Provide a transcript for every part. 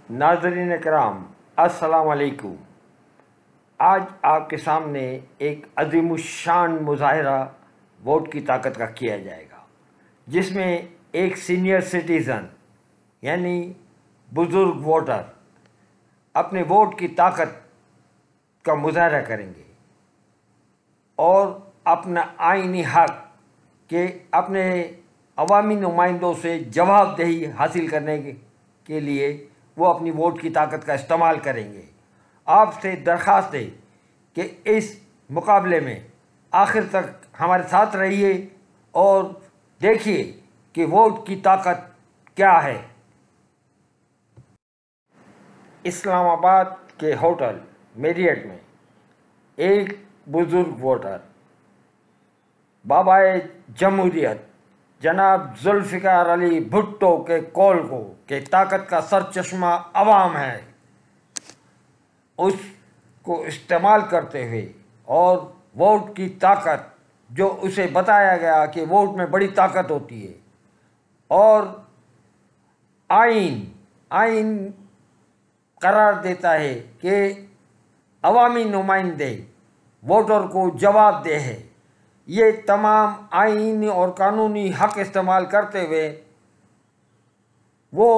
ناظرین کرام السلام علیکم۔ آج آپ کے سامنے ایک عظیم الشان مظاہرہ ووٹ کی طاقت کا کیا جائے گا، جس میں ایک سینئر سٹیزن یعنی بزرگ ووٹر اپنے ووٹ کی طاقت کا مظاہرہ کریں گے اور اپنا آئینی حق کہ اپنے عوامی نمائندوں سے جواب دہی حاصل کرنے کے لیے وہ اپنی ووٹ کی طاقت کا استعمال کریں گے۔ آپ سے درخواست ہے کہ اس مقابلے میں آخر تک ہمارے ساتھ رہیے اور دیکھیے کہ ووٹ کی طاقت کیا ہے۔ اسلام آباد کے ہوٹل میریٹ میں ایک بزرگ ووٹر بابائے جمہوریت جناب ذوالفقار علی بھٹو کے قول کو کہ طاقت کا سرچشمہ عوام ہے، اس کو استعمال کرتے ہوئے اور ووٹ کی طاقت جو اسے بتایا گیا کہ ووٹ میں بڑی طاقت ہوتی ہے، اور آئین قرار دیتا ہے کہ عوامی نمائندے ووٹر کو جواب دہ ہے، یہ تمام آئینی اور قانونی حق استعمال کرتے ہوئے وہ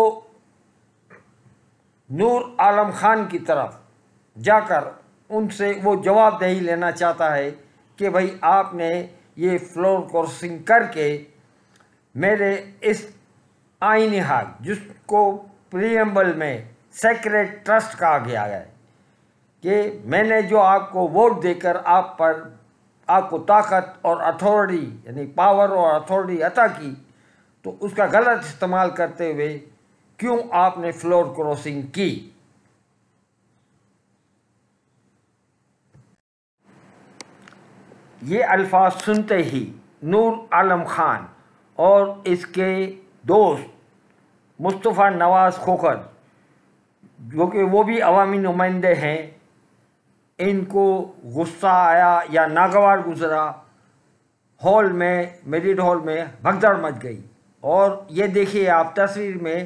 نور عالم خان کی طرف جا کر ان سے وہ جواب دہی لینا چاہتا ہے کہ بھائی آپ نے یہ فلور کراسنگ کر کے میرے اس آئینی حق، جس کو پریمبل میں سیکریٹ ٹرسٹ کہا گیا ہے، کہ میں نے جو آپ کو ووٹ دے کر آپ کو طاقت اور اتھارٹی یعنی پاور اور اتھارٹی عطا کی، تو اس کا غلط استعمال کرتے ہوئے کیوں آپ نے فلور کراسنگ کی۔ یہ الفاظ سنتے ہی نور عالم خان اور اس کے دوست مصطفیٰ نواز کھوکھر، جو کہ وہ بھی عوامی نمائندے ہیں، ان کو غصہ آیا یا ناگوار گزرا، میریٹ ہال میں بھگدڑ مچ گئی۔ اور یہ دیکھیے آپ تصویر میں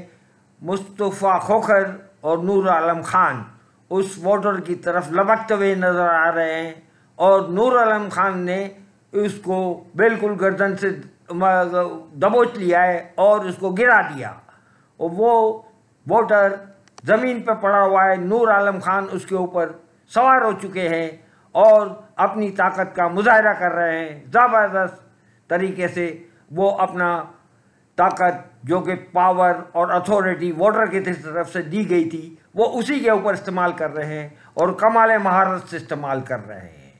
مصطفیٰ کھوکھر اور نور عالم خان اس ووٹر کی طرف لپکتے ہوئے نظر آ رہے ہیں، اور نور عالم خان نے اس کو بالکل گردن سے دبوچ لیا ہے اور اس کو گرا دیا، اور وہ ووٹر زمین پہ پڑا ہوا ہے۔ نور عالم خان اس کے اوپر سوار ہو چکے ہیں اور اپنی طاقت کا مظاہرہ کر رہے ہیں۔ زبردست طریقے سے وہ اپنا طاقت، جو کہ پاور اور اتھارٹی ووٹر کی طرف سے دی گئی تھی، وہ اسی کے اوپر استعمال کر رہے ہیں اور کمال مہارت سے استعمال کر رہے ہیں۔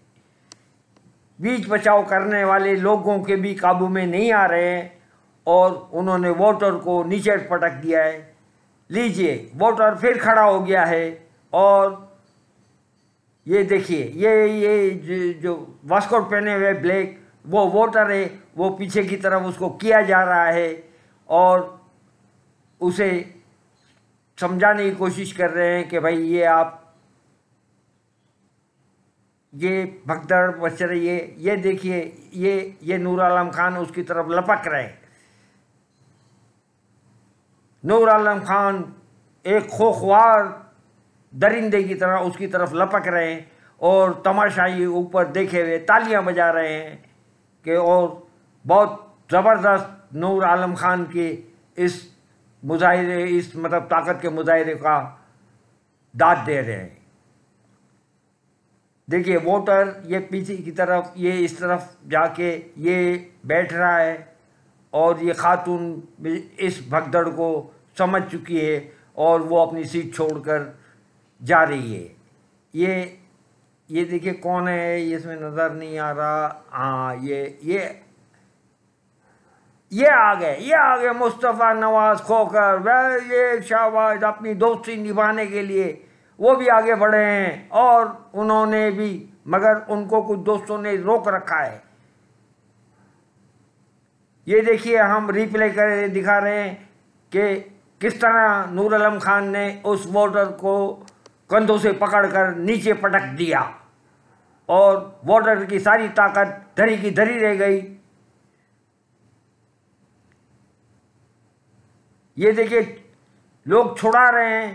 بیچ بچاؤ کرنے والے لوگوں کے بھی قابو میں نہیں آ رہے ہیں اور انہوں نے ووٹر کو نیچے پٹک دیا ہے۔ لیجئے ووٹر پھر کھڑا ہو گیا ہے، اور یہ دیکھیے یہ جو واسکوٹ پہنے ہوئے بلیک وہ ووٹر ہے، وہ پیچھے کی طرف اس کو کیا جا رہا ہے اور اسے سمجھانے کی کوشش کر رہے ہیں کہ بھائی یہ بھگدڑ بچ رہی ہے۔ یہ دیکھیے یہ نور عالم خان اس کی طرف لپک رہے ہیں۔ نور عالم خان ایک خوخوار درندے کی طرح اس کی طرف لپک رہے ہیں اور تماشائی اوپر دیکھے ہوئے تالیاں بجا رہے ہیں کہ اور بہت زبردست نور عالم خان کے اس طاقت کے مظاہرے کا داد دے رہے ہیں۔ دیکھیے ووٹر یہ پیچھے کی طرف، یہ اس طرف جا کے یہ بیٹھ رہا ہے، اور یہ خاتون اس بھگدڑ کو سمجھ چکی ہے اور وہ اپنی سیٹ چھوڑ کر جا رہی ہے۔ یہ دیکھیے کون ہے، یہ اس میں نظر نہیں آ رہا۔ ہاں یہ آ گئے مصطفیٰ نواز کھوکھر۔ یہ شاباش، اپنی دوستی نبھانے کے لیے وہ بھی آگے بڑھے ہیں، اور انہوں نے بھی، مگر ان کو کچھ دوستوں نے روک رکھا ہے۔ یہ دیکھیے ہم ریپلے کر دکھا رہے ہیں کہ کس طرح نور عالم خان نے اس ووٹر کو کندھوں سے پکڑ کر نیچے پٹک دیا، اور ووٹر کی ساری طاقت دھری کی دھری رہ گئی۔ یہ دیکھیے لوگ چھڑا رہے ہیں،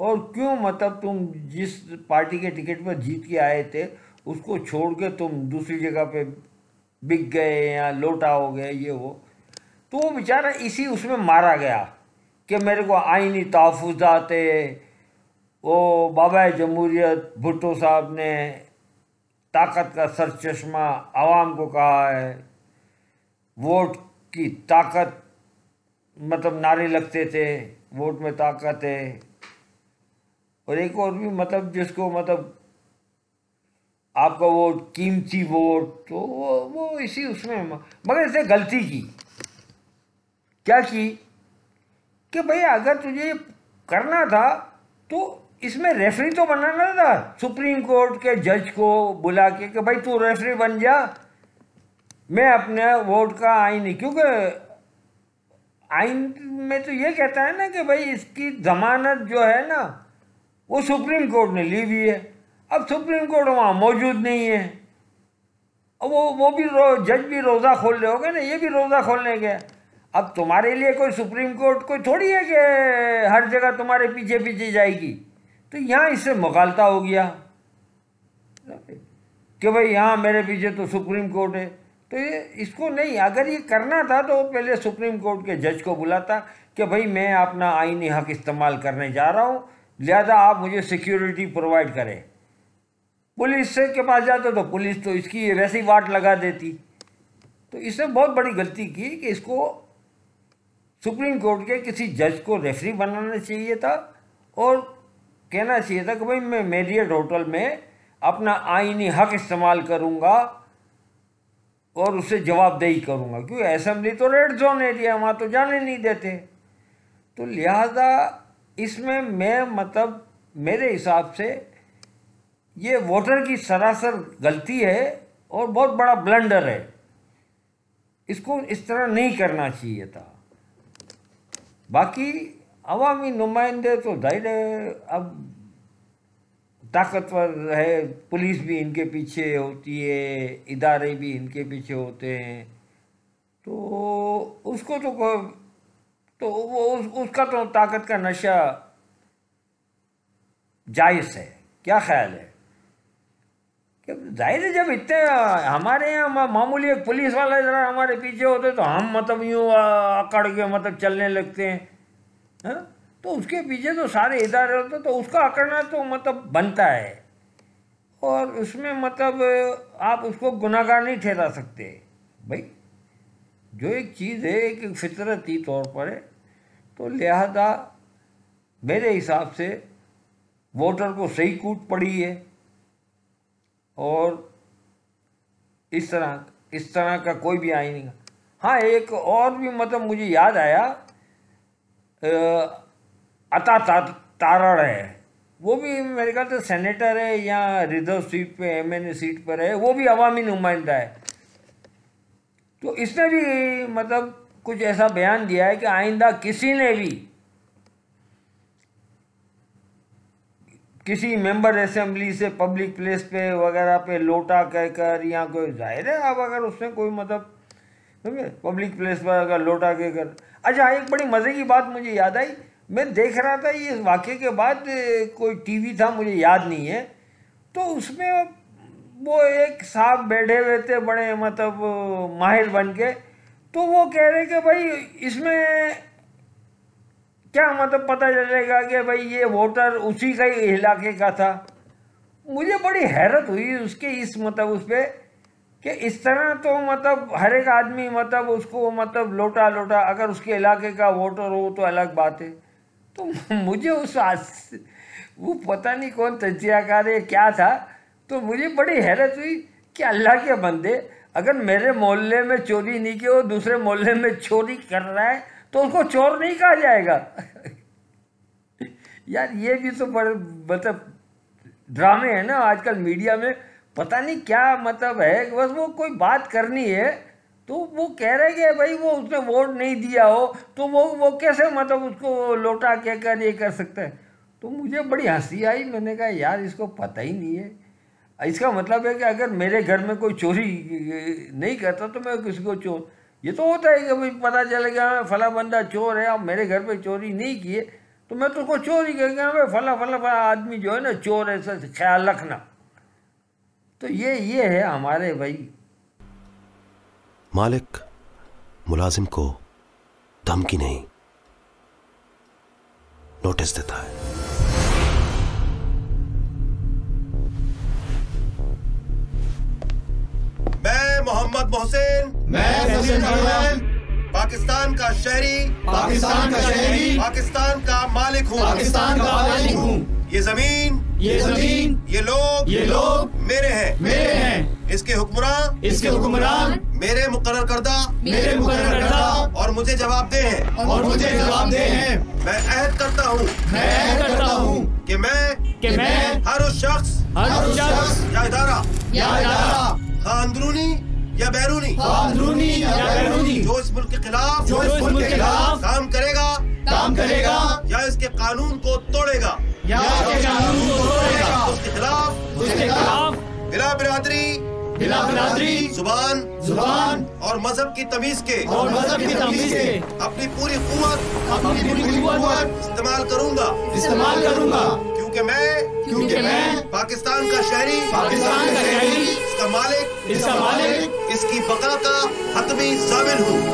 اور کیوں مطلب تم جس پارٹی کے ٹکٹ پر جیت کے آئے تھے اس کو چھوڑ کے تم دوسری جگہ پہ بک گئے یا لوٹا ہو گئے یہ وہ. تو وہ بیچارہ اسی اس میں مارا گیا کہ میرے کو آئینی تحفظات ہے. وہ بابا جمہوریت بھٹو صاحب نے طاقت کا سر چشمہ عوام کو کہا ہے. ووٹ کی طاقت مطلب نعرے لگتے تھے ووٹ میں طاقت ہے. اور ایک اور بھی مطلب جس کو مطلب آپ کا ووٹ قیمتی ووٹ, تو وہ اسی اس میں. مگر اس نے غلطی کی. کیا کی کہ بھئی اگر تجھے کرنا تھا تو اس میں ریفری تو بنانا تھا, سپریم کورٹ کے جج کو بلا کے کہ بھئی تو ریفری بن جا, میں اپنے ووٹ کا آئین نہیں. کیونکہ آئین میں تو یہ کہتا ہے نا کہ بھئی اس کی ضمانت جو ہے نا وہ سپریم کورٹ نے لی ہوئی ہے. اب سپریم کورٹ وہاں موجود نہیں ہے, وہ بھی جج بھی روزہ کھول رہے ہو گے نا, یہ بھی روزہ کھولنے گیا. اب تمہارے لیے کوئی سپریم کورٹ کوئی تھوڑی ہے کہ ہر جگہ تمہارے پیچھے پیچھے جائے گی. تو یہاں اس سے مغالطہ ہو گیا کہ بھئی یہاں میرے پیچھے تو سپریم کورٹ ہے. تو یہ اس کو نہیں, اگر یہ کرنا تھا تو پہلے سپریم کورٹ کے جج کو بلاتا کہ بھئی میں اپنا آئینی حق استعمال کرنے جا رہا ہوں, لہذا آپ مجھے سیکیورٹی پرووائڈ کریں. پولیس سے کے پاس جاتا تو پولیس تو اس کی ویسی واٹ لگا دیتی. تو اس نے بہت بڑی غلطی کی کہ اس کو سپریم کورٹ کے کسی جج کو ریفری بنانا چاہیے تھا اور کہنا چاہیے تھا کہ بھئی میں میریٹ ہوٹل میں اپنا آئینی حق استعمال کروں گا اور اسے جواب دہی کروں گا, کیونکہ اسمبلی تو ریڈ زون ایریا وہاں تو جانے نہیں دیتے. تو لہذا اس میں مطلب میرے حساب سے یہ ووٹر کی سراسر غلطی ہے اور بہت بڑا بلنڈر ہے. اس کو اس طرح نہیں کرنا چاہیے تھا. باقی عوامی نمائندے تو ظاہر ہے اب طاقتور ہے, پولیس بھی ان کے پیچھے ہوتی ہے, ادارے بھی ان کے پیچھے ہوتے ہیں. تو اس کو تو وہ اس کا تو طاقت کا نشہ جائز ہے. کیا خیال ہے؟ کہ ظاہر ہے جب اتنے ہمارے یہاں معمولی ایک پولیس والا ذرا ہمارے پیچھے ہوتے تو ہم مطلب یوں اکڑ کے مطلب چلنے لگتے ہیں. تو اس کے پیچھے تو سارے ادارے ہوتے تو اس کا اکڑنا تو مطلب بنتا ہے, اور اس میں مطلب آپ اس کو گناہ گار نہیں ٹھہرا سکتے. بھائی جو ایک چیز ہے ایک فطرتی طور پر ہے, تو لہذا میرے حساب سے ووٹر کو صحیح کوٹ پڑی ہے. اور اس طرح کا کوئی بھی آئین نہیں. ہاں ایک اور بھی مطلب مجھے یاد آیا, عطا تارڑ ہے, وہ بھی میرے خیال سے سینیٹر ہے یا ریزرو سیٹ پہ ایم این اے سیٹ پر ہے, وہ بھی عوامی نمائندہ ہے. تو اس نے بھی مطلب کچھ ایسا بیان دیا ہے کہ آئندہ کسی نے بھی کسی ممبر اسمبلی سے پبلک پلیس پہ وغیرہ پہ لوٹا کہہ کر یا کوئی, ظاہر ہے اب اگر اس نے کوئی مطلب پبلک پلیس پر اگر لوٹا کہہ کر. اچھا ایک بڑی مزے کی بات مجھے یاد آئی, میں دیکھ رہا تھا یہ واقعے کے بعد کوئی ٹی وی تھا مجھے یاد نہیں ہے, تو اس میں وہ ایک صاحب بیٹھے ہوئے تھے بڑے مطلب ماہر بن کے, تو وہ کہہ رہے کہ بھائی اس میں کیا مطلب پتہ چلے گا کہ بھائی یہ ووٹر اسی کا ہی علاقے کا تھا. مجھے بڑی حیرت ہوئی اس کے اس مطلب اس پہ کہ اس طرح تو مطلب ہر ایک آدمی مطلب اس کو مطلب لوٹا اگر اس کے علاقے کا ووٹر ہو تو الگ بات ہے. تو مجھے وہ پتہ نہیں کون تجزیہ کار ہے کیا تھا, تو مجھے بڑی حیرت ہوئی کہ اللہ کے بندے اگر میرے محلے میں چوری نہیں کی وہ دوسرے محلے میں چوری کر رہا ہے تو اس کو چور نہیں کہا جائے گا. یار یہ بھی تو بڑے مطلب ڈرامے ہیں نا آج کل میڈیا میں, پتہ نہیں کیا مطلب ہے, بس وہ کوئی بات کرنی ہے تو وہ کہہ رہے کہ بھائی وہ اس نے ووٹ نہیں دیا ہو تو وہ کیسے مطلب اس کو لوٹا کہہ کر یہ کر سکتا ہے. تو مجھے بڑی ہنسی آئی, میں نے کہا یار اس کو پتہ ہی نہیں ہے. اس کا مطلب ہے کہ اگر میرے گھر میں کوئی چوری نہیں کرتا تو میں کسی کو چور, یہ تو ہوتا ہے کہ بھائی پتہ چلے گا فلاں بندہ چور ہے, اب میرے گھر پہ چوری نہیں کیے تو میں تو کو چور ہی کہہ گیا فلاں فلاں فلاں آدمی جو ہے نا چور ہے، ایسا خیال رکھنا. تو یہ ہے ہمارے بھائی. مالک ملازم کو دھمکی نہیں، نوٹس دیتا ہے. میں محمد محسن، پاکستان کا شہری، پاکستان کا مالک ہوں. یہ زمین، یہ لوگ میرے ہیں. اس کے حکمران میرے مقرر کردہ اور مجھے جواب دہ ہیں. میں عہد کرتا ہوں کہ میں ہر اس شخص یا ادارہ خواہ اندرونی یا بیرونی جو اس ملک کے خلاف کام کرے گا یا اس کے قانون کو توڑے گا اس کے خلاف بلا برادری زبان اور مذہب کی تمیز کے اپنی پوری قوت استعمال کروں گا کیونکہ میں پاکستان کا شہری، اس کا مالک، اس کی بقا کا حتمی ضامن ہوں.